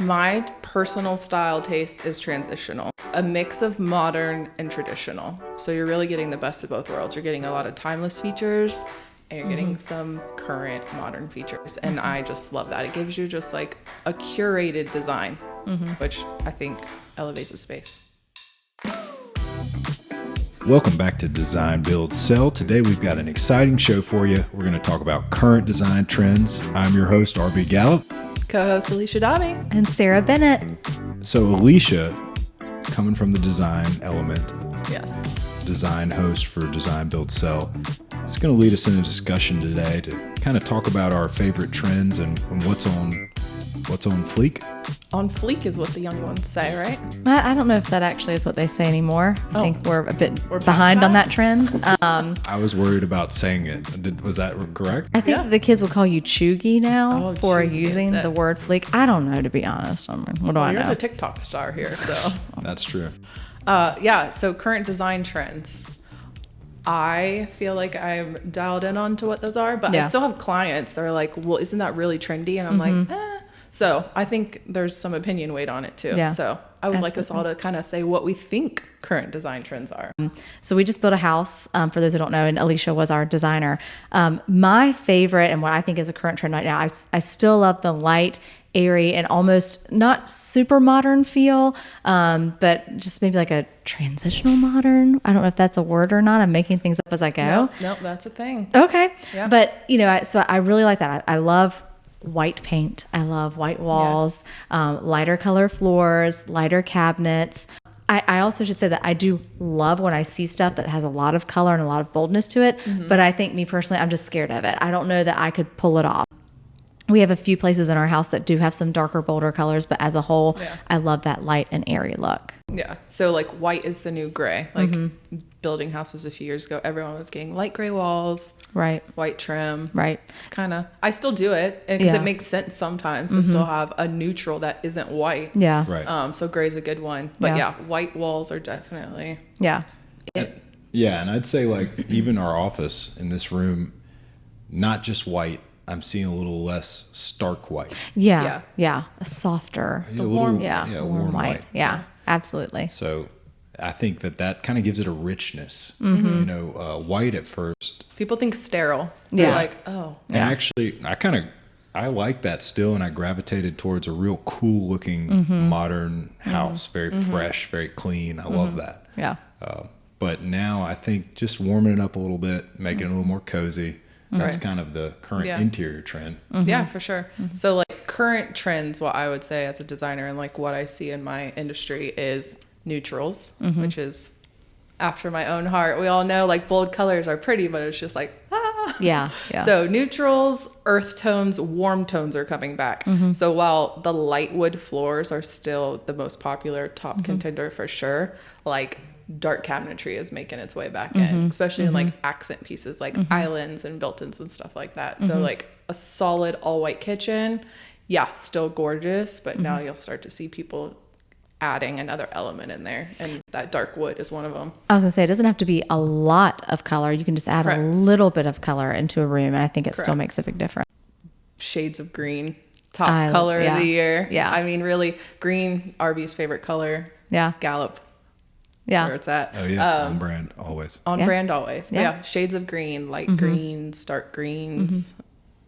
My personal style taste is transitional, a mix of modern and traditional. So you're really getting the best of both worlds. You're getting a lot of timeless features and you're getting some current modern features. And I just love that. It gives you just like a curated design, which I think elevates a space. Welcome back to Design, Build, Sell. Today we've got an exciting show for you. We're going to talk about current design trends. I'm your host, RB Gallup. Co-host Alicia Dami. And Sarah Bennett. So Alicia, coming from the design element, Yes. design host for Design, Build, Sell, is going to lead us in a discussion today to kind of talk about our favorite trends and what's on fleek. On fleek is what the young ones say, right? I don't know if that actually is what they say anymore. I think we're a bit We're past behind on that? that trend. I was worried about saying it. Was that correct? I think the kids will call you chuggy now Oh, for chuggy is using it. the word fleek. I don't know, to be honest. I mean, what do I You're know? the TikTok star here, so. That's true. So current design trends. I feel like I'm dialed in onto what those are, but I Yeah. still have clients that are like, well, isn't that really trendy? And I'm like, eh. So I think there's some opinion weight on it too. Yeah. So I would like us all to kind of say what we think current design trends are. So we just built a house, for those who don't know, and Alicia was our designer. My favorite and what I think is a current trend right now, I still love the light, airy, and almost not super modern feel, but just maybe like a transitional modern. I don't know if that's a word or not. I'm making things up as I go. Nope, that's a thing. Okay. Yeah. But, so I really like that. I love white paint. I love white walls, lighter color floors, lighter cabinets. I also should say that I do love when I see stuff that has a lot of color and a lot of boldness to it. But I think me personally, I'm just scared of it. I don't know that I could pull it off. We have a few places in our house that do have some darker, bolder colors, but as a whole, I love that light and airy look. Yeah. So like white is the new gray. Like building houses a few years ago, everyone was getting light gray walls, Right. white trim. Right. It's kind of, I still do it because Yeah. it makes sense sometimes to still have a neutral that isn't white. Yeah. Right. So gray's a good one. But Yeah. white walls are definitely Yeah. it. Yeah, and I'd say like even our office in this room, not just white. I'm seeing a little less stark white. Yeah. Yeah. A softer. A little- Warm white. Yeah. Absolutely. So I think that kind of gives it a richness. White at first. People think sterile. They're Yeah. like, oh. And actually, I like that still, and I gravitated towards a real cool looking modern house. Very fresh, very clean. I love that. Yeah. But now I think just warming it up a little bit, making it a little more cozy. That's Right. kind of the current Yeah. interior trend. Yeah, for sure. So like current trends, what I would say as a designer and like what I see in my industry is neutrals, which is after my own heart. We all know like bold colors are pretty, but it's just like, ah. Yeah. Yeah. So neutrals, earth tones, warm tones are coming back. So while the light wood floors are still the most popular top contender for sure, like dark cabinetry is making its way back in, especially in like accent pieces like islands and built-ins and stuff like that. So like a solid all white kitchen, still gorgeous, but now you'll start to see people adding another element in there, and that dark wood is one of them. I was gonna say, it doesn't have to be a lot of color. You can just add Correct. a little bit of color into a room, and I think it still Correct. makes a big difference. Shades of green, top color of the year. Yeah. I mean, really, green, RB's favorite color. Yeah. Gallup, Yeah. where it's at. Oh yeah, on brand always. On Yeah. brand always. But Yeah. shades of green, light greens, dark greens.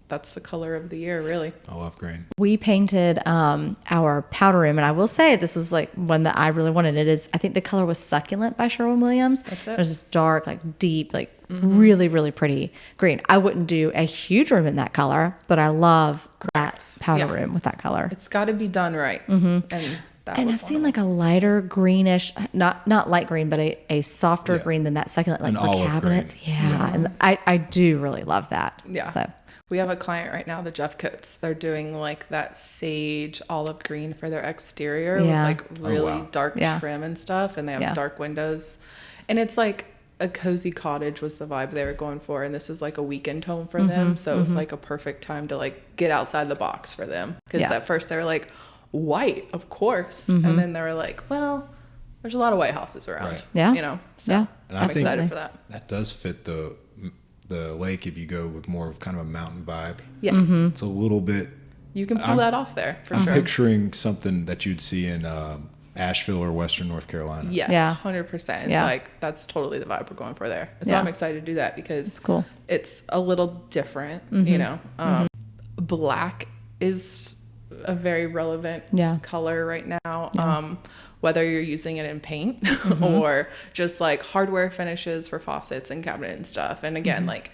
That's the color of the year, really. I love green. We painted our powder room, and I will say this was like one that I really wanted. It is, I think the color was Succulent by Sherwin-Williams. That's it. It was just dark, like deep, like really, really pretty green. I wouldn't do a huge room in that color, but I love that powder Yeah. room with that color. It's got to be done right. And that And was I've one seen of like a lighter greenish, not light green, but a softer Yeah. green than that Succulent, like An for olive cabinets. green. Yeah. And I do really love that. Yeah. So We have a client right now, the Jeff Coates. They're doing like that sage olive green for their exterior with Yeah. like really wow. dark Yeah. trim and stuff. And they have Yeah. dark windows. And it's like a cozy cottage was the vibe they were going for. And this is like a weekend home for them. So it was like a perfect time to like get outside the box for them. Because Yeah. at first they were like, white, of course. And then they were like, well, there's a lot of white houses around. Right. Yeah. You know, so Yeah. And I'm I think- excited for that. That does fit the lake if you go with more of kind of a mountain vibe. Yes. It's a little bit you can pull that off there for I'm sure. picturing something that you'd see in Asheville or Western North Carolina. Yes, Yeah. 100%. It's Yeah. like, that's totally the vibe we're going for there. So Yeah. I'm excited to do that because It's cool. it's a little different, you know. Black is a very relevant Yeah. color right now. Whether you're using it in paint or just like hardware finishes for faucets and cabinet and stuff. And again, like,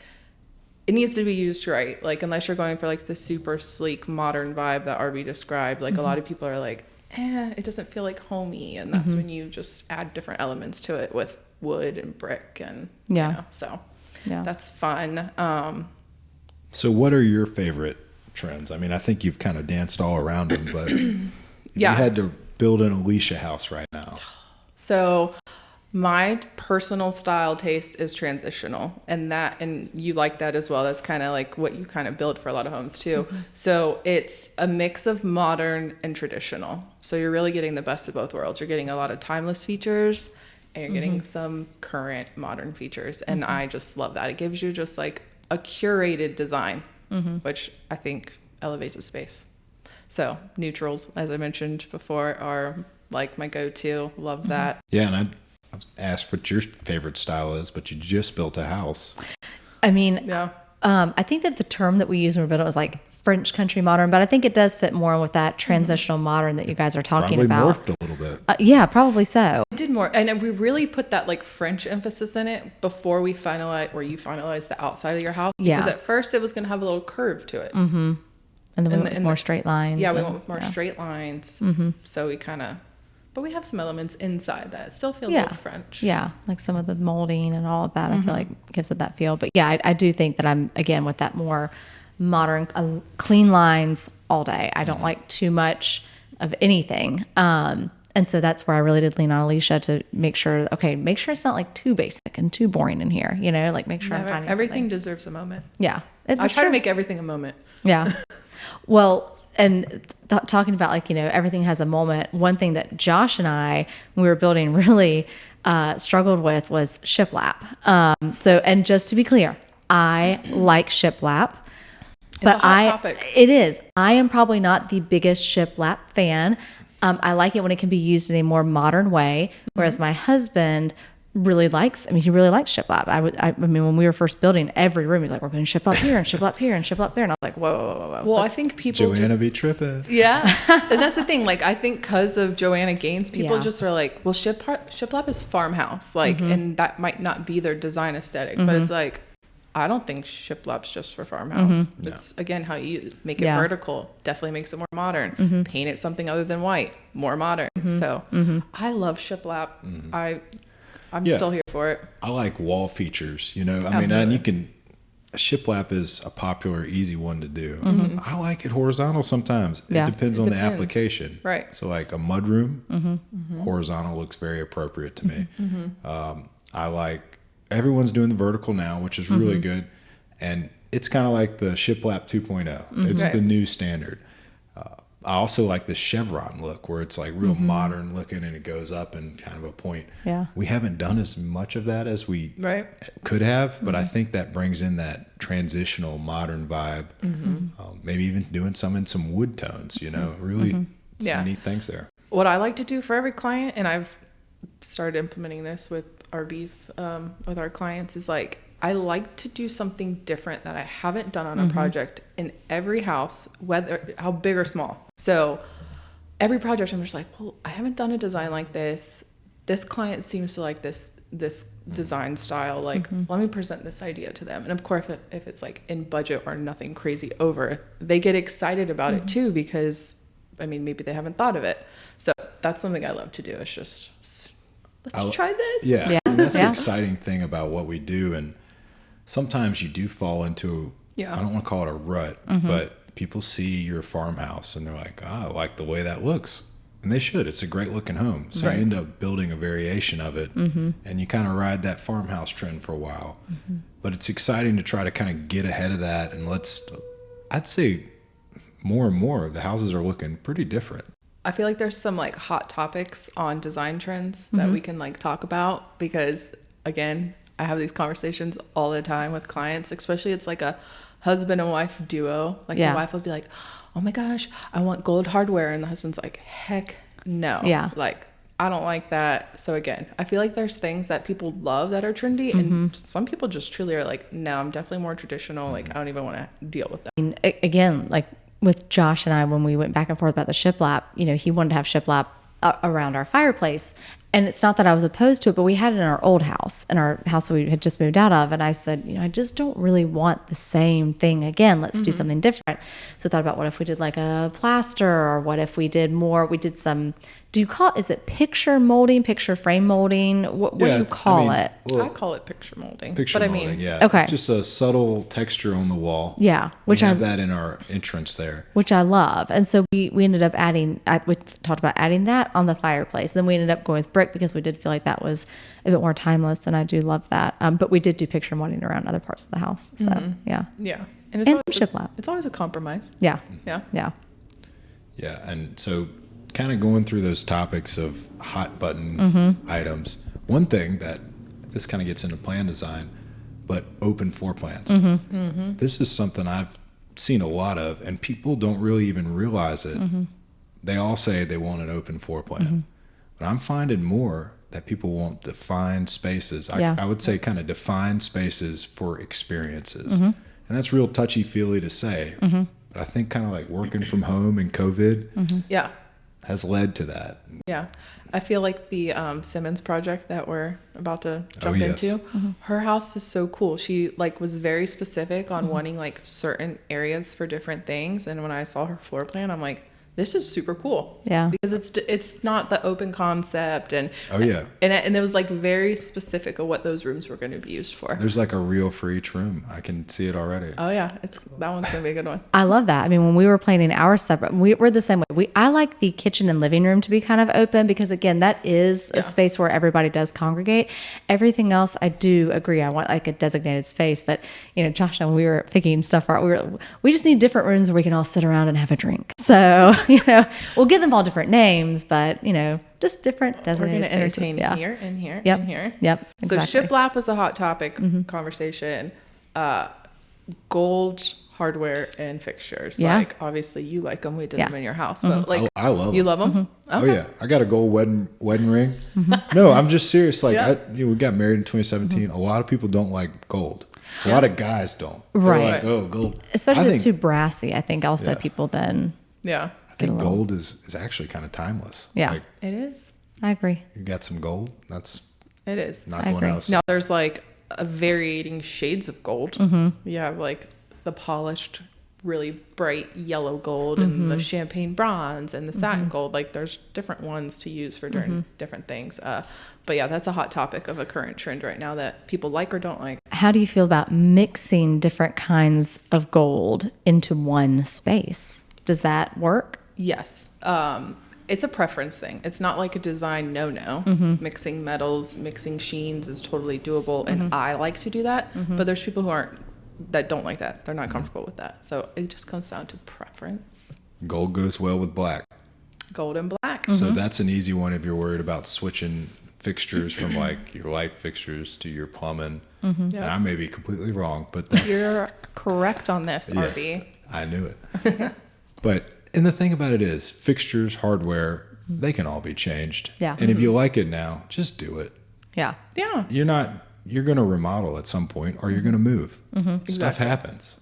it needs to be used right. Like, unless you're going for like the super sleek modern vibe that RB described, like a lot of people are like, it doesn't feel like homey. And that's when you just add different elements to it with wood and brick and, Yeah. you know, so Yeah. that's fun. So what are your favorite trends? I mean, I think you've kind of danced all around them, but if Yeah. you had to build an Alicia house right now. So my personal style taste is transitional, and you like that as well. That's kind of like what you kind of build for a lot of homes too. So it's a mix of modern and traditional. So you're really getting the best of both worlds. You're getting a lot of timeless features and you're getting some current modern features. And I just love that. It gives you just like a curated design, which I think elevates a space. So neutrals, as I mentioned before, are like my go-to. Love that. Yeah, and I asked what your favorite style is, but you just built a house. I mean, Yeah. I think that the term that we used when we built it was like French country modern, but I think it does fit more with that transitional modern that you guys are talking Probably about. morphed a little bit. Yeah, probably so. It did more, and we really put that like French emphasis in it before we finalized, or you finalized the outside of your house. Yeah. Because at first it was going to have a little curve to it. And then we And went the- with more straight lines. Yeah, we and- went with more yeah. straight lines. So we kind of, but we have some elements inside that still feel a Yeah. little French. Yeah, like some of the molding and all of that, I feel like gives it that feel. But yeah, I do think that I'm, again, with that more modern, clean lines all day. I don't like too much of anything. And so that's where I really did lean on Alicia to make sure it's not like too basic and too boring in here, you know, like make sure I'm finding Everything something. deserves a moment. Yeah. I That's try to true. make everything a moment. Yeah. Well, and talking about like, you know, everything has a moment. One thing that Josh and I, when we were building, really struggled with was shiplap. And just to be clear, I like shiplap. But a hot topic. It is. I am probably not the biggest shiplap fan. I like it when it can be used in a more modern way, whereas my husband really likes. I mean, he really likes shiplap. I mean, when we were first building, every room he's like, "We're going to shiplap here and shiplap here and shiplap there," and I was like, "Whoa, whoa, whoa, whoa." Well, I think people Joanna just, be tripping. yeah, and that's the thing. Like, I think because of Joanna Gaines, people Yeah. just are like, well, shiplap is farmhouse, like, and that might not be their design aesthetic, but it's like, I don't think shiplap's just for farmhouse. It's again how you make it Yeah. vertical. Definitely makes it more modern. Paint it something other than white, more modern. So I love shiplap. I'm Yeah. still here for it. I like wall features, you know. I mean, Absolutely. and shiplap is a popular, easy one to do. I like it horizontal sometimes. Yeah. It depends on the Depends. application. Right. So like a mudroom, horizontal looks very appropriate to me. I like, everyone's doing the vertical now, which is really good. And it's kind of like the shiplap 2.0. It's Right. the new standard. I also like the chevron look where it's like real modern looking and it goes up in kind of a point. Yeah. We haven't done as much of that as we Right. could have, but I think that brings in that transitional modern vibe. Maybe even doing some in some wood tones, you know, really some Yeah. neat things there. What I like to do for every client, and I've started implementing this with RBs, with our clients, is like, I like to do something different that I haven't done on a project in every house, whether how big or small. So every project, I'm just like, well, I haven't done a design like this. This client seems to like this design style. Like, let me present this idea to them. And of course, if it's like in budget or nothing crazy over, they get excited about it too, because I mean, maybe they haven't thought of it. So that's something I love to do. It's just, let's try this. Yeah. Yeah. And that's the Yeah. exciting thing about what we do. And sometimes you do fall into, Yeah. I don't want to call it a rut, but people see your farmhouse and they're like, I like the way that looks. And they should. It's a great looking home. So Right. you end up building a variation of it and you kind of ride that farmhouse trend for a while. But it's exciting to try to kind of get ahead of that. And I'd say more and more, the houses are looking pretty different. I feel like there's some like hot topics on design trends that we can like talk about, because again, I have these conversations all the time with clients, especially it's like a husband and wife duo. Like Yeah. the wife will be like, oh my gosh, I want gold hardware. And the husband's like, heck no. Yeah. Like, I don't like that. So again, I feel like there's things that people love that are trendy, and some people just truly are like, no, I'm definitely more traditional. Like, I don't even want to deal with that. And again, like with Josh and I, when we went back and forth about the shiplap, he wanted to have shiplap around our fireplace. And it's not that I was opposed to it, but we had it in our old house, in our house that we had just moved out of. And I said, I just don't really want the same thing again. Let's do something different. So I thought about, what if we did like a plaster, or what if we did some, is it picture molding, picture frame molding? What do you call it? I call it picture molding. Picture but molding, I mean, yeah. Okay. It's just a subtle texture on the wall. Yeah. We have that in our entrance there. Which I love. And so we ended up we talked about adding that on the fireplace. Then we ended up going with brick because we did feel like that was a bit more timeless, and I do love that. But we did do picture molding around other parts of the house. So yeah. Yeah. And always some shiplap. It's always a compromise. Yeah. Yeah. Yeah. Yeah, and so kind of going through those topics of hot button items, one thing that this kind of gets into plan design, but open floor plans. This is something I've seen a lot of, and people don't really even realize it. They all say they want an open floor plan, but I'm finding more that people want defined spaces. I would say kind of defined spaces for experiences. And that's real touchy-feely to say, but I think kind of like working from home and COVID Yeah. has led to that. Yeah. I feel like the Simmons project that we're about to jump yes. into, her house is so cool. She was very specific on wanting certain areas for different things. And when I saw her floor plan, I'm like, this is super cool. Yeah. Because it's not the open concept, and yeah. and it was very specific of what those rooms were going to be used for. There's a reel for each room. I can see it already. Oh yeah, that one's going to be a good one. I love that. I mean, when we were planning our separate, we're the same way. I like the kitchen and living room to be kind of open, because again, that is a space where everybody does congregate. Everything else, I do agree. I want a designated space, but Josh and I, when we were picking stuff out, we just need different rooms where we can all sit around and have a drink. So we'll give them all different names, but just different designated spaces. We're going to entertain Yeah. here and here Yep. and here. Yep. Exactly. So shiplap is a hot topic conversation. Gold hardware and fixtures. Yeah. Obviously you like them. We did Yeah. them in your house, but I love you them. love them. Oh yeah, I got a gold wedding ring. No, I'm just serious. We got married in 2017. A lot of people don't like gold. A lot of guys don't. They're Right. like, oh, gold. Especially I if think, it's too brassy. I think also people then. Yeah, I think gold is actually kind of timeless. Yeah. it is. I agree. You got some gold. That's It is. not I going agree. out. Now there's a varying shades of gold. You have the polished, really bright yellow gold, and the champagne bronze, and the satin gold. There's different ones to use for different things. But yeah, that's a hot topic of a current trend right now that people like or don't like. How do you feel about mixing different kinds of gold into one space? Does that work? Yes. It's a preference thing. It's not like a design no-no. Mixing metals, mixing sheens is totally doable, and I like to do that. But there's people that don't like that. They're not comfortable with that. So it just comes down to preference. Gold goes well with black. Gold and black. So that's an easy one if you're worried about switching fixtures from your light fixtures to your plumbing. And I may be completely wrong, but You're correct on this, yes, RB. I knew it. And the thing about it is, fixtures, hardware, they can all be changed. Yeah. And if you like it now, just do it. Yeah. Yeah. You're going to remodel at some point, or you're going to move. Stuff Exactly. happens.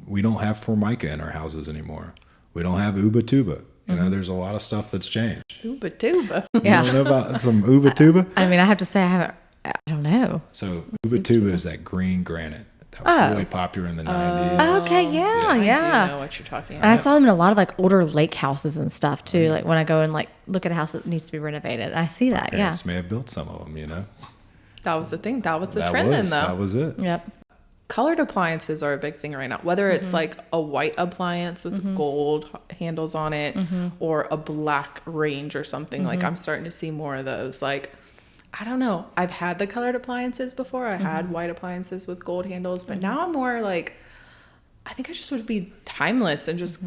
We don't have Formica in our houses anymore. We don't have Uba Tuba. There's a lot of stuff that's changed. Tuba tuba. Yeah. You don't know about some Uba Tuba? I mean, I have to say I don't know. So Uba Tuba is that green granite that was really popular in the 90s. Okay, yeah. I do know what you're talking And I about. saw them in a lot of older lake houses and stuff too. When I go and look at a house that needs to be renovated, I see that. Yeah. Parents may have built some of them, That was the thing. That was the That trend then, though. That was it. Yep. Colored appliances are a big thing right now. Whether it's a white appliance with gold handles on it, or a black range or something. I'm starting to see more of those. I don't know. I've had the colored appliances before. I had white appliances with gold handles, but now I'm more I think I just would be timeless and just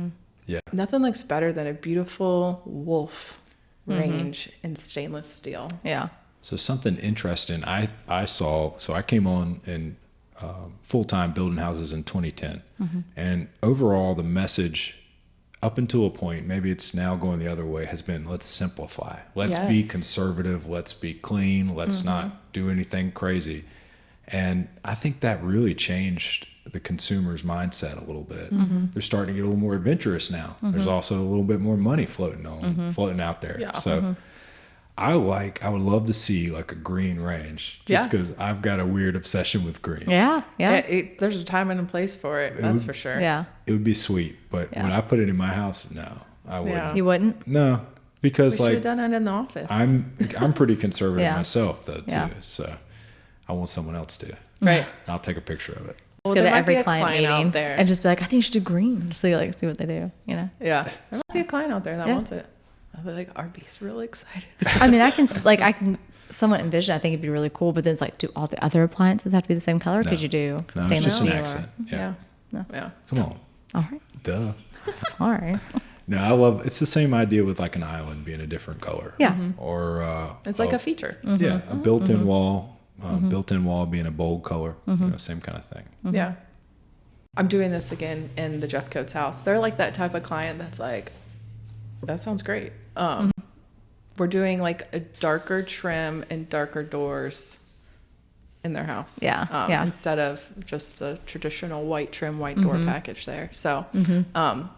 Yeah. nothing looks better than a beautiful wolf range in stainless steel. Yeah. So something interesting I saw. So I came on in full-time building houses in 2010, and overall the message up until a point, maybe it's now going the other way, has been let's simplify. Let's be Yes. conservative. Let's be clean. Let's not do anything crazy. And I think that really changed the consumer's mindset a little bit. They're starting to get a little more adventurous now. There's also a little bit more money floating out there. Yeah. So I would love to see like a green range, just Yeah. because I've got a weird obsession with green. Yeah. Yeah. There's a time and a place for it. That's for sure. Yeah. It would be sweet, but Yeah. when I put it in my house, no, I wouldn't. Yeah. You wouldn't? No, We because should have like done it in the office. I'm pretty conservative Yeah. myself though too. Yeah. So I want someone else to. right. I'll take a picture of it. Just Well, go there to might be every a client client out meeting there. and just be like, I think you should do green. Just so you like see what they do, you know? Yeah. There might be a client out there that Yeah. wants it. I'll be like, RB's really excited. I mean, I can somewhat envision. I think it'd be really cool. But then it's like, do all the other appliances have to be the same color? No. Could you do No, it's stainless just an steel? accent. Yeah. Yeah. No. Yeah. Come on. All right. Duh. Sorry. No, I love it's the same idea with like an island being a different color. Yeah. Or It's like a feature. yeah, a built-in wall, built-in wall being a bold color, same kind of thing. Yeah. I'm doing this again in the Jeff Coates house. They're like that type of client that's like, that sounds great. We're doing like a darker trim and darker doors in their house. Yeah, yeah. Instead of just the traditional white trim, white door package there. So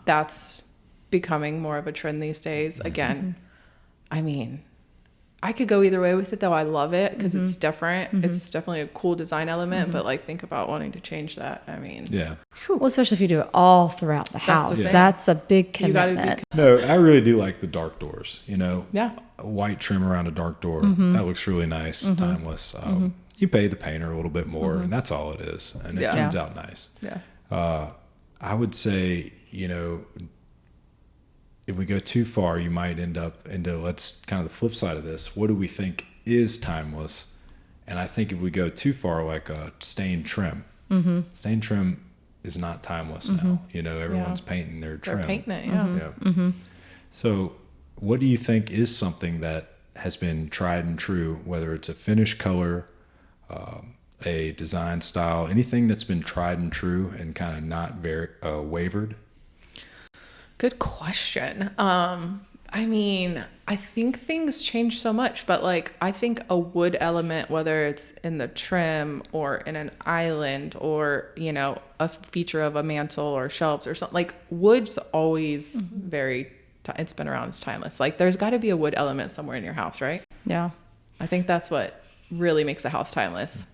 that's becoming more of a trend these days. Again, I mean, I could go either way with it though. I love it because it's different. It's definitely a cool design element, but like think about wanting to change that. I mean, Yeah. Well, especially if you do it all throughout the the house. thing. That's a big you got to commitment. be, No, I really do like the dark doors. You know, yeah. a white trim around a dark door that looks really nice, timeless. You pay the painter a little bit more, and that's all it is, and it Yeah. comes out nice. Yeah. I would say, you know, if we go too far, you might end up into let's kind of the flip side of this. What do we think is timeless? And I think if we go too far, like a stained trim, stained trim is not timeless now. You know, everyone's painting their trim. They're painting it. Yeah. Yeah. So, what do you think is something that has been tried and true, whether it's a finish color, a design style, anything that's been tried and true and kind of not very wavered? Good question. I mean, I think things change so much, but like I think a wood element, whether it's in the trim or in an island or, you know, a feature of a mantle or shelves or something, like wood's always very, it's been around, it's timeless. Like there's got to be a wood element somewhere in your house, right? Yeah. I think that's what really makes a house timeless.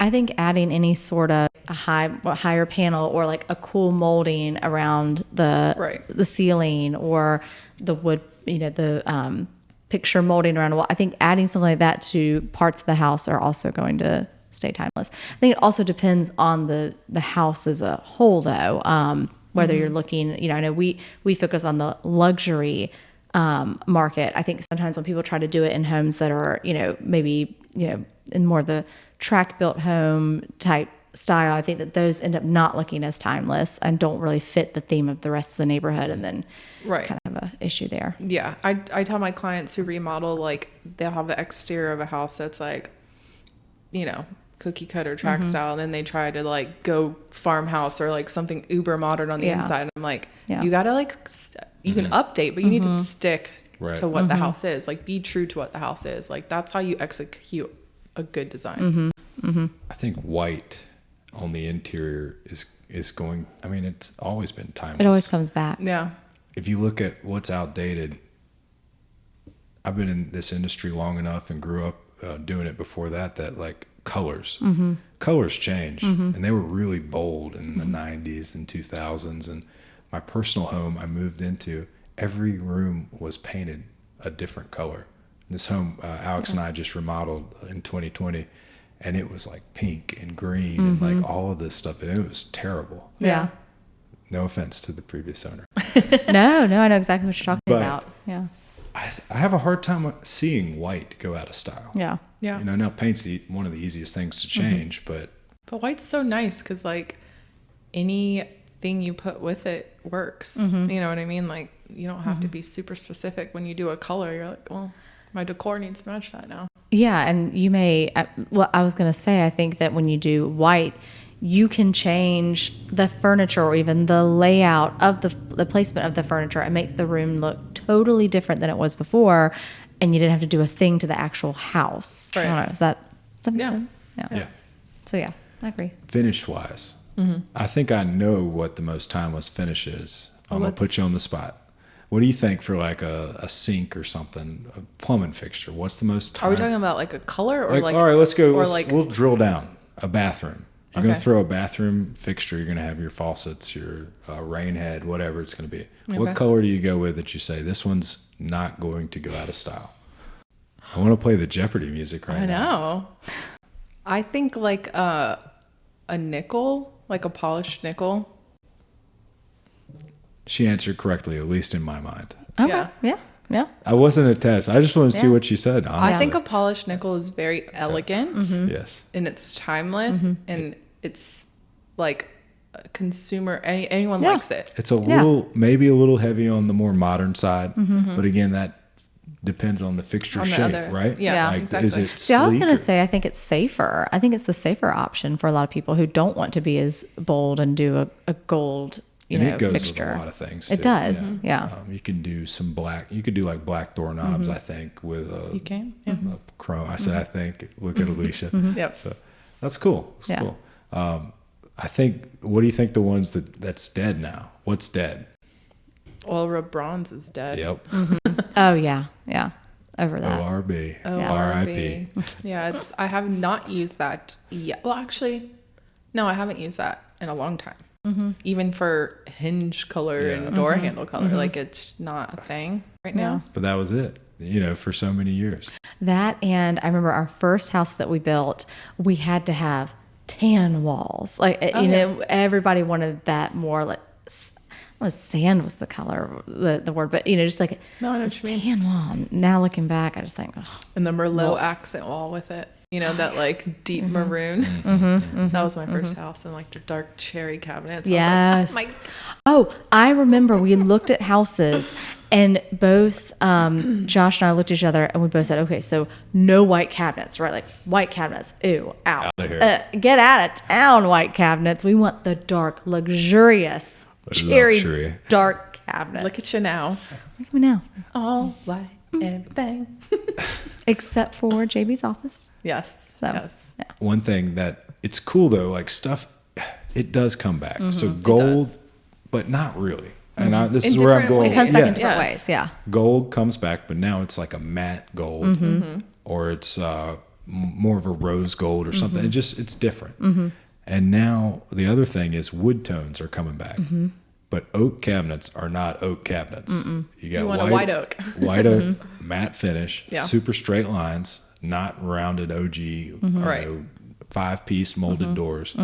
I think adding any sort of higher panel or like a cool molding around the ceiling or the wood, you know, the picture molding around the wall. I think adding something like that to parts of the house are also going to stay timeless. I think it also depends on the house as a whole, though. Whether you're looking, you know, I know we focus on the luxury market. I think sometimes when people try to do it in homes that are, you know, maybe, you know, in more the tract built home type style, I think that those end up not looking as timeless and don't really fit the theme of the rest of the neighborhood, and then kind of have an issue there. Yeah. I tell my clients who remodel, like they'll have the exterior of a house that's like, you know, cookie cutter tract style, and then they try to like go farmhouse or like something uber modern on the inside. And I'm like, you gotta like, you can update, but you need to stick to what the house is. Like be true to what the house is. Like that's how you execute a good design. I think white on the interior is going. I mean, it's always been timeless. It always comes back. Yeah. If you look at what's outdated, I've been in this industry long enough and grew up doing it before that like colors change, and they were really bold in the 90s and 2000s. And my personal home I moved into, every room was painted a different color. This home Alex and I just remodeled in 2020, and it was like pink and green and like all of this stuff, and it was terrible. Yeah. No offense to the previous owner. No, I know exactly what you're talking But- about. Yeah. I have a hard time seeing white go out of style. Yeah. Yeah. You know, now paint's one of the easiest things to change, but But white's so nice because like anything you put with it works. You know what I mean? Like you don't have to be super specific when you do a color. You're like, well, my decor needs to match that now. Yeah, and you may. Well, I was going to say, I think that when you do white, you can change the furniture or even the layout of the placement of the furniture and make the room look totally different than it was before, and you didn't have to do a thing to the actual house. Right. I don't know. Does that make Yeah. sense? Yeah. So yeah, I agree. Finish wise, I think I know what the most timeless finish is. I'm gonna let's- put you on the spot. What do you think for like a sink or something, a plumbing fixture? What's the most? Are we talking about like a color or Like, like? all right, let's go. Or We'll drill down. A bathroom. You're gonna Okay. throw a bathroom fixture. You're gonna have your faucets, your rain head, whatever it's gonna be. What Okay. color do you go with that you say this one's not going to go out of style? I want to play the Jeopardy music right I now. know. I think like a nickel, like a polished nickel. She answered correctly, at least in my mind. Okay. Yeah. Yeah. I wasn't a test. I just want to see Yeah. what she said. Honestly. I think a polished nickel is very elegant Yes. and it's timeless and it's like a consumer. Anyone Yeah. likes it. It's a little, maybe a little heavy on the more modern side, Mm-hmm. but again, that depends on the fixture On the shape, other- right? yeah, Like, exactly. is it See, I was sleek going to or- say, I think it's safer. I think it's the safer option for a lot of people who don't want to be as bold and do a gold, and it goes fixture. with a lot of things. It too. does, yeah. You can do some black. You could do like black doorknobs. I think with a, You can. Yeah. a chrome. I said I think. Look at Alicia. Yep. So that's cool. It's Yeah. cool. I think. What do you think the ones that's dead now? What's dead? Oil rub bronze is dead. Yep. Oh, yeah. Yeah. Over that. ORB. ORB. RIP. Yeah, I have not used that yet. Well, actually, no, I haven't used that in a long time. Even for hinge color Yeah. and door handle color, like it's not a thing right now. But that was it. For so many years. That, and I remember our first house that we built, we had to have tan walls. Like, everybody wanted that more like, sand was the color, the word, but just like No, I know this what you mean. tan wall. Now looking back, I just think, oh, And the Merlot accent wall with it. That like deep maroon. That was my first house, and like the dark cherry cabinets. yes. I was like, Oh, I remember we looked at houses and both Josh and I looked at each other and we both said, okay, so no white cabinets, right? Like white cabinets, ew, out. Outta here. Get out of town, white cabinets. We want the dark, luxurious, cherry, Luxury. dark cabinets. look at you now, Look at me now. all white, everything. Except for JB's office. Yes, So, yes. yeah. One thing that it's cool though, like stuff, it does come back. So does. gold, but not really. And this In is where I'm different going. ways. It comes back Yeah. in different Yes. ways, yeah. Gold comes back, but now it's like a matte gold, or it's more of a rose gold or something. It's different. And now the other thing is wood tones are coming back, but oak cabinets are not oak cabinets. You got You want a white oak. white oak, matte finish, Yeah. super straight lines, not rounded OG, Right. 5-piece molded doors.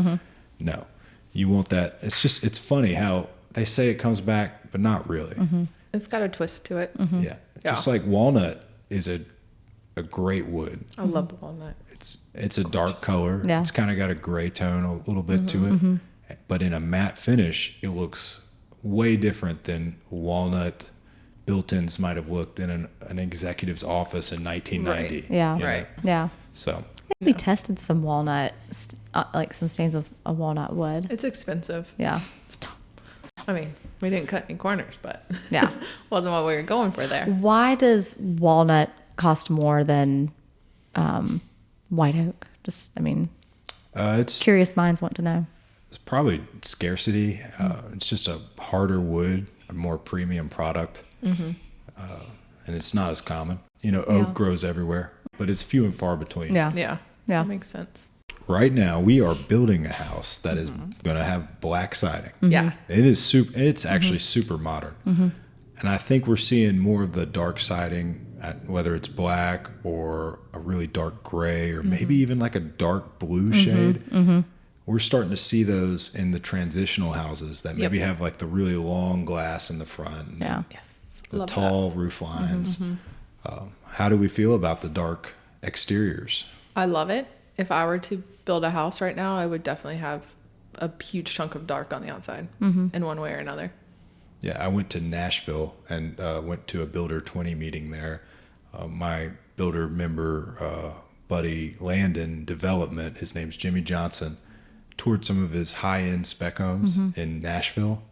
No, you want that. It's funny how they say it comes back, but not really. It's got a twist to it. Yeah. Yeah. Just like walnut is a great wood. I love walnut. It's a dark color. Yeah. It's kind of got a gray tone a little bit to it. But in a matte finish, it looks way different than walnut built-ins might have looked in an executive's office in 1990. Right. Yeah. you know? Right. Yeah. So I think we tested some walnut, like some stains of a walnut wood. It's expensive. Yeah. I mean, we didn't cut any corners, but Yeah. wasn't what we were going for there. Why does walnut cost more than white oak? it's Curious minds want to know. probably scarcity. It's just a harder wood, a more premium product. And it's not as common. Oak grows everywhere, but it's few and far between. Yeah. Yeah. Yeah. That makes sense. Right now, we are building a house that is going to have black siding. Yeah. It is super. It's actually super modern, and I think we're seeing more of the dark siding, whether it's black or a really dark gray, or maybe even like a dark blue shade. We're starting to see those in the transitional houses that maybe have like the really long glass in the front, and Yeah. Yes. the Love tall roof lines. How do we feel about the dark exteriors? that. I love it. If I were to build a house right now, I would definitely have a huge chunk of dark on the outside in one way or another. Yeah, I went to Nashville and went to a Builder 20 meeting there. My Builder member, buddy Landon Development, his name's Jimmy Johnson, toured some of his high-end spec homes in Nashville.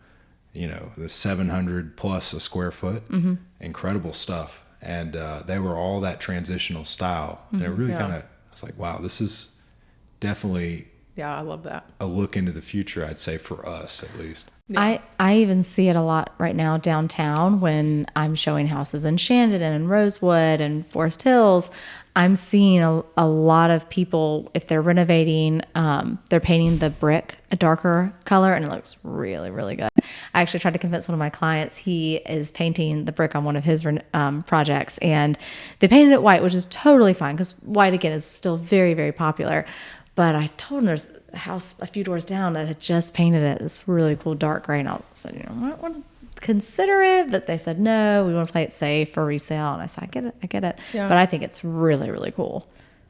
The 700 plus a square foot, incredible stuff. And they were all that transitional style. And it really I was like, wow, this is definitely Yeah, I love that. a look into the future, I'd say, for us at least. I even see it a lot right now downtown when I'm showing houses in Shandon and in Rosewood and Forest Hills. I'm seeing a lot of people, if they're renovating, they're painting the brick a darker color, and it looks really, really good. I actually tried to convince one of my clients. He is painting the brick on one of his projects, and they painted it white, which is totally fine because white, again, is still very, very popular. But I told him there's a house a few doors down that had just painted it this really cool dark gray, and I said, I might want to consider it, but they said no, we want to play it safe for resale. And I said, I get it. Yeah. But I think it's really, really cool.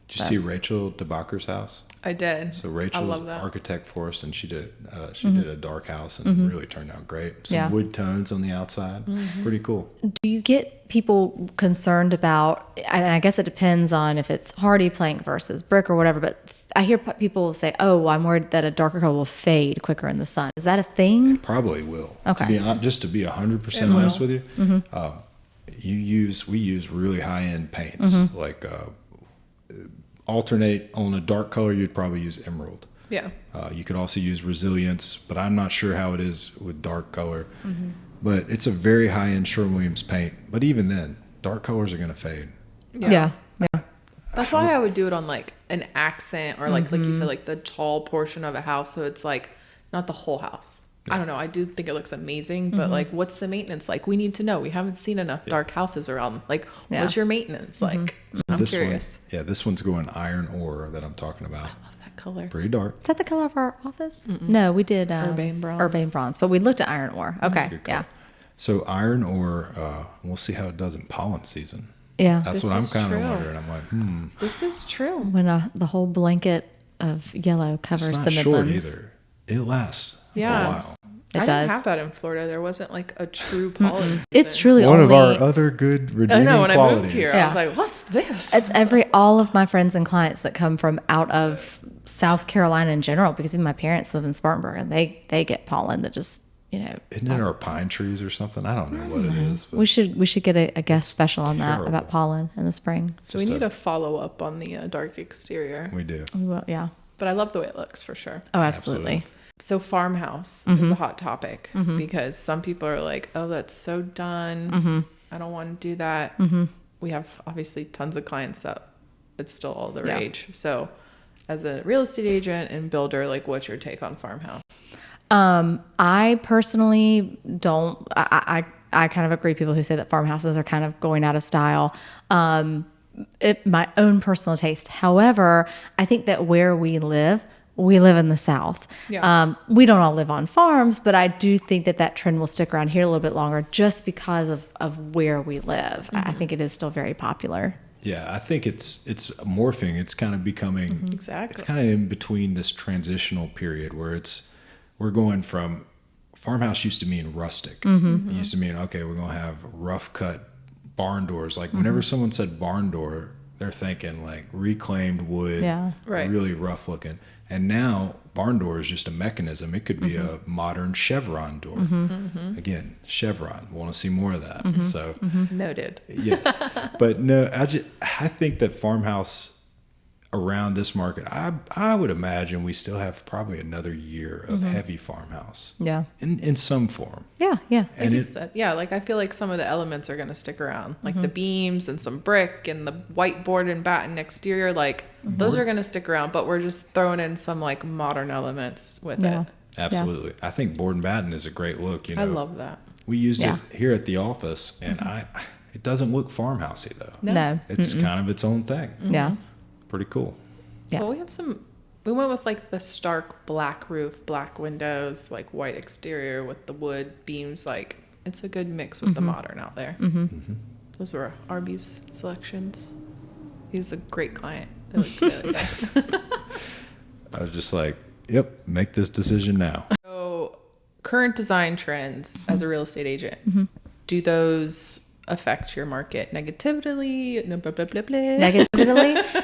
Did you see Rachel DeBacker's house? I did. So Rachel I was love an that. architect for us, and she did a dark house, and really turned out great. Some wood tones on the outside, pretty cool. Do you get people concerned about, and I guess it depends on if it's hardy plank versus brick or whatever, but I hear people say, oh, I'm worried that a darker color will fade quicker in the sun. Is that a thing? Probably will. Okay. To be 100% honest with you, we use really high end paints. Like alternate on a dark color, you'd probably use emerald. Yeah. You could also use resilience, but I'm not sure how it is with dark color. But it's a very high end Sherwin-Williams paint. But even then, dark colors are going to fade. Yeah. That's why I would do it on like an accent or like you said, like the tall portion of a house. So it's like not the whole house. I don't know. I do think it looks amazing, but like, what's the maintenance like? We need to know. We haven't seen enough dark houses around. Like, what's your maintenance like? I'm curious. This one's going iron ore that I'm talking about. Love that color. Pretty dark. Is that the color of our office? No, we did Urbane bronze. Urbane bronze, but we looked at iron ore. Okay. Good color. So iron ore, we'll see how it does in pollen season. Yeah. That's This what I'm is kind of true. wondering. I'm like, This is true. When the whole blanket of yellow covers it's the not short Midlands. either. It lasts Yeah. a while. It I does. didn't have that in Florida. There wasn't like a true pollen season. It's truly One of only. our other good I redeeming know. When qualities. I moved here, Yeah. I was like, what's this? It's all of my friends and clients that come from out of South Carolina in general, because even my parents live in Spartanburg, and they get pollen that just, Isn't it our pine trees or something? I don't know what it is. But we should get a guest special on that terrible. about pollen in the spring. So we need to follow up on the dark exterior. we do. We will, yeah. But I love the way it looks for sure. Oh, absolutely. So farmhouse is a hot topic because some people are like, oh, that's so done. I don't want to do that. We have obviously tons of clients that it's still all the rage. So as a real estate agent and builder, like what's your take on farmhouse? I personally don't. I kind of agree with people who say that farmhouses are kind of going out of style. My own personal taste. However, I think that where we live in the South. Yeah. We don't all live on farms, but I do think that trend will stick around here a little bit longer just because of where we live. I think it is still very popular. Yeah, I think it's morphing. It's kind of becoming Exactly. It's kind of in between this transitional period where we're going from farmhouse used to mean rustic. It used to mean, okay, we're going to have rough cut barn doors. Like whenever someone said barn door, they're thinking like reclaimed wood, Yeah. Right. really rough looking. And now barn door is just a mechanism. It could be a modern chevron door. Again, chevron. Want to see more of that. So Noted. yes, but no, I think that farmhouse around this market, I would imagine we still have probably another year of heavy farmhouse. Yeah. In some form. Yeah. Yeah. Like And you it, said, yeah, like I feel like some of the elements are going to stick around, like the beams and some brick and the whiteboard and batten exterior. Like those are going to stick around, but we're just throwing in some like modern elements with Yeah. it. absolutely. I think board and batten is a great look. I love that. We used Yeah. it here at the office, and it doesn't look farmhousey though. No. It's kind of its own thing. Yeah. Pretty cool. Yeah. Well, we went with like the stark black roof, black windows, like white exterior with the wood beams. Like it's a good mix with the modern out there. Those were Arby's selections. He was a great client. They looked really good. I was just like, yep, make this decision now. So current design trends as a real estate agent, do those affect your market negatively? No, blah, blah, blah, blah.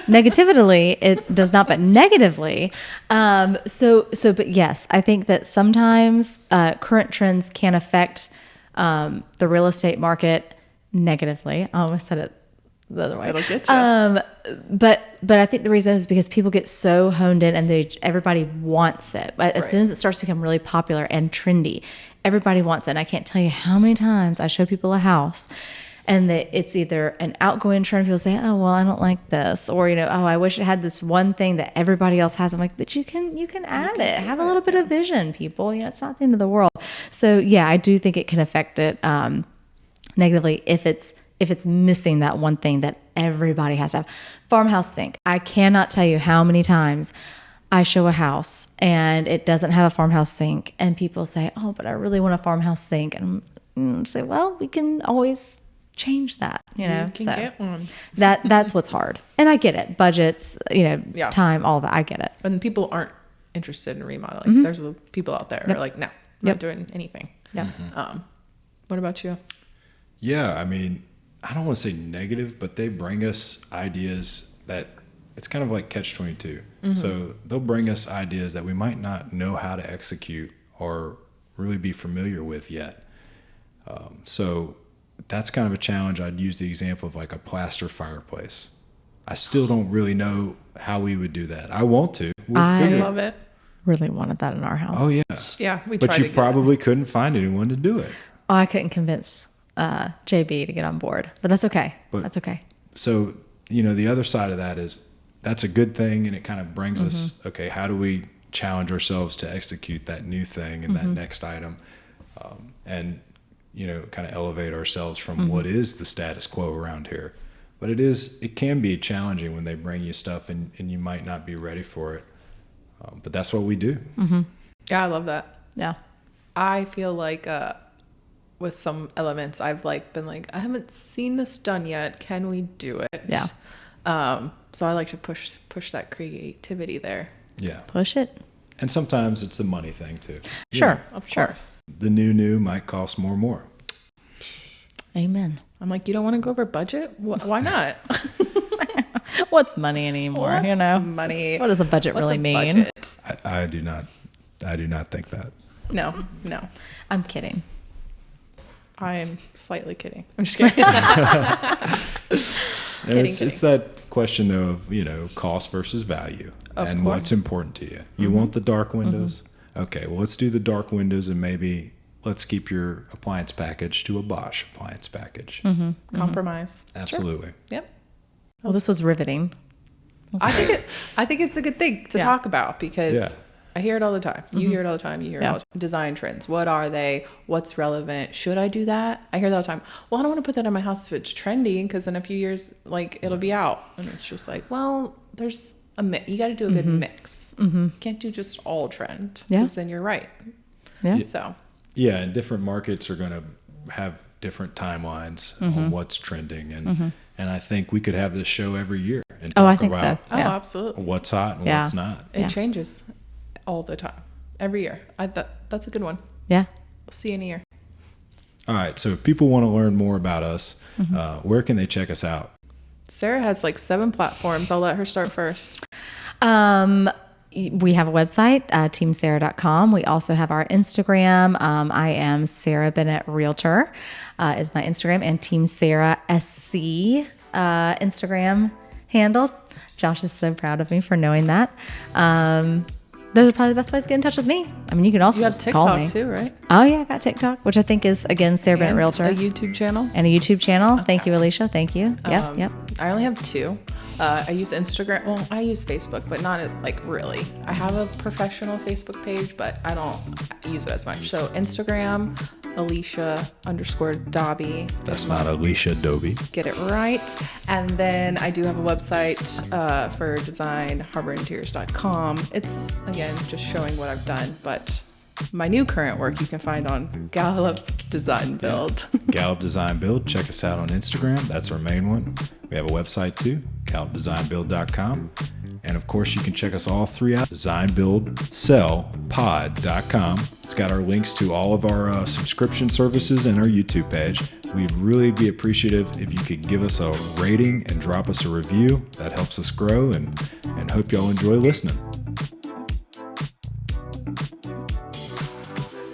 Negatively, it does not, but negatively. But yes, I think that sometimes current trends can affect the real estate market negatively. I almost said it the other way. It'll get you. But I think the reason is because people get so honed in and everybody wants it. But as soon as it starts to become really popular and trendy, everybody wants it. And I can't tell you how many times I show people a house and that it's either an outgoing trend. People say, oh, well, I don't like this. Or, oh, I wish it had this one thing that everybody else has. I'm like, but you can add it. Have a little bit of vision, people. It's not the end of the world. So yeah, I do think it can affect it negatively if it's missing that one thing that everybody has to have. Farmhouse sink. I cannot tell you how many times I show a house and it doesn't have a farmhouse sink and people say, oh, but I really want a farmhouse sink. And I say, well, we can always change that, You can get one. That's what's hard. And I get it. Budgets, time, all that. I get it. And people aren't interested in remodeling. There's people out there who are like, no, not doing anything. Yeah. What about you? Yeah, I mean, I don't want to say negative, but they bring us ideas that it's kind of like catch-22. So they'll bring us ideas that we might not know how to execute or really be familiar with yet. So that's kind of a challenge. I'd use the example of like a plaster fireplace. I still don't really know how we would do that. I want to. I Love it. really wanted that in our house. Oh, yeah. Yeah, we But tried you to get probably couldn't find anyone to do it. Oh, I couldn't convince JB to get on board, but that's okay. That's okay. So, the other side of that is that's a good thing. And it kind of brings us, okay, how do we challenge ourselves to execute that new thing and that next item? And, kind of elevate ourselves from what is the status quo around here. But it can be challenging when they bring you stuff and you might not be ready for it. But that's what we do. Yeah, I love that. Yeah. I feel like with some elements, I've been like, I haven't seen this done yet. Can we do it? Yeah. So I like to push that creativity there. Yeah. Push it. And sometimes it's a money thing too. Sure. Of Sure. course. The new might cost more. Amen. I'm like, you don't want to go over budget? Why not? What's money anymore? What's money? What does a budget What's really a mean? budget? I do not think that. No. I'm kidding. I'm slightly kidding. I'm just kidding. It's that question though of, cost versus value and what's important to you. You want the dark windows? Okay, well, let's do the dark windows and maybe let's keep your appliance package to a Bosch appliance package. Compromise. Absolutely. Sure. Yep. Well, this was riveting. I think it's a good thing to talk about because I hear it all the time. You hear it all the time. You hear it all the time. Design trends. What are they? What's relevant? Should I do that? I hear that all the time. Well, I don't want to put that in my house if it's trendy because in a few years, it'll be out. And it's just like, well, there's a mix. You got to do a good mix. You can't do just all trend because then you're right. Yeah. So. Yeah, and different markets are going to have different timelines on what's trending. And I think we could have this show every year and talk I think about so. Yeah. Oh, absolutely. what's hot and what's not. It changes all the time, every year. That's a good one. Yeah. We'll see you in a year. All right. So if people want to learn more about us, where can they check us out? Sarah has 7 platforms. I'll let her start first. We have a website, teamsarah.com. We also have our Instagram. I am Sarah Bennett Realtor is my Instagram, and Team Sarah SC Instagram handle. Josh is so proud of me for knowing that. Those are probably the best ways to get in touch with me. I mean, you can also You have just call me. TikTok too, right? Oh yeah, I got TikTok, which I think is again Sarah Bennett And Realtor, a YouTube channel. and a YouTube channel. Thank you, Alicia. Thank you. Yep. I only have 2. I use Instagram. Well, I use Facebook, but not really. I have a professional Facebook page, but I don't use it as much. So Instagram, Alicia_Dobby. That's not Alicia Dobie. Get it right. And then I do have a website for design, harborinteriors.com. It's, again, just showing what I've done, but my new current work you can find on Gallup Design Build. Gallup Design Build. Check us out on Instagram. That's our main one. We have a website too, gallupdesignbuild.com. And of course, you can check us all three out, designbuildsellpod.com. It's got our links to all of our subscription services and our YouTube page. We'd really be appreciative if you could give us a rating and drop us a review. That helps us grow, and hope y'all enjoy listening.